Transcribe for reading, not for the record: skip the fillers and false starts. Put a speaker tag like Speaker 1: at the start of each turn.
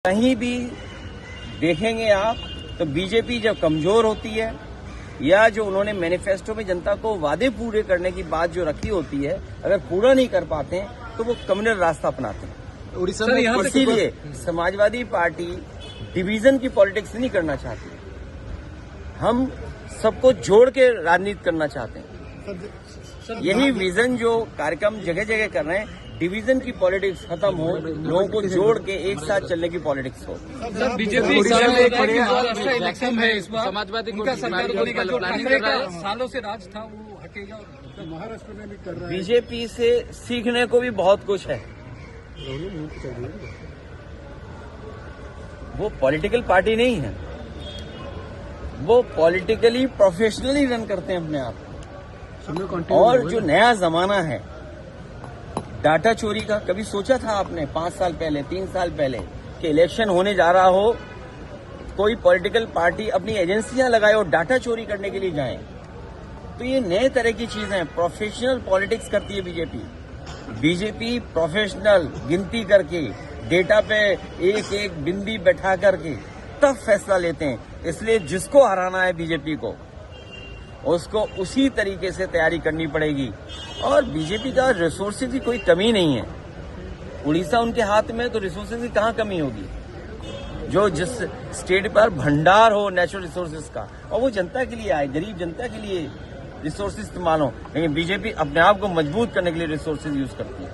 Speaker 1: कहीं भी देखेंगे आप तो बीजेपी जब कमजोर होती है या जो उन्होंने मैनिफेस्टो में जनता को वादे पूरे करने की बात जो रखी होती है, अगर पूरा नहीं कर पाते हैं तो वो कम्युनल रास्ता अपनाते हैं।
Speaker 2: उड़ीसा में
Speaker 1: इसीलिए समाजवादी पार्टी डिवीजन की पॉलिटिक्स नहीं करना चाहती, हम सबको जोड़ के राजनीति करना चाहते हैं। यही विजन जो कार्यक्रम जगह जगह कर रहे हैं, डिवीजन की पॉलिटिक्स खत्म हो, लोगों को जोड़ के एक साथ चलने की पॉलिटिक्स हो।
Speaker 2: सर बीजेपी इलेक्शन है इस बार, समाजवादी का सरकार होने का जो ठाकरे का सालों से राज था वो हटेगा। महाराष्ट्र में भी कर रहा है।
Speaker 1: बीजेपी से सीखने को भी बहुत कुछ है। वो पॉलिटिकल पार्टी नहीं है, वो पॉलिटिकली प्रोफेशनली रन करते हैं अपने आप। और जो नया जमाना है डाटा चोरी का, कभी सोचा था आपने 5 साल पहले 3 साल पहले कि इलेक्शन होने जा रहा हो, कोई पॉलिटिकल पार्टी अपनी एजेंसियां लगाए और डाटा चोरी करने के लिए जाए? तो ये नए तरह की चीजें हैं। प्रोफेशनल पॉलिटिक्स करती है बीजेपी प्रोफेशनल गिनती करके डेटा पे एक एक बिंदी बैठा करके तब फैसला लेते हैं। इसलिए जिसको हराना है बीजेपी को, उसको उसी तरीके से तैयारी करनी पड़ेगी। और बीजेपी का रिसोर्सेज की कोई कमी नहीं है। उड़ीसा उनके हाथ में, तो रिसोर्सेज की कहाँ कमी होगी? जो जिस स्टेट पर भंडार हो नेचुरल रिसोर्सेज का, और वो जनता के लिए आए, गरीब जनता के लिए रिसोर्सेज इस्तेमाल हो। लेकिन बीजेपी अपने आप को मजबूत करने के लिए रिसोर्सेज यूज करती है।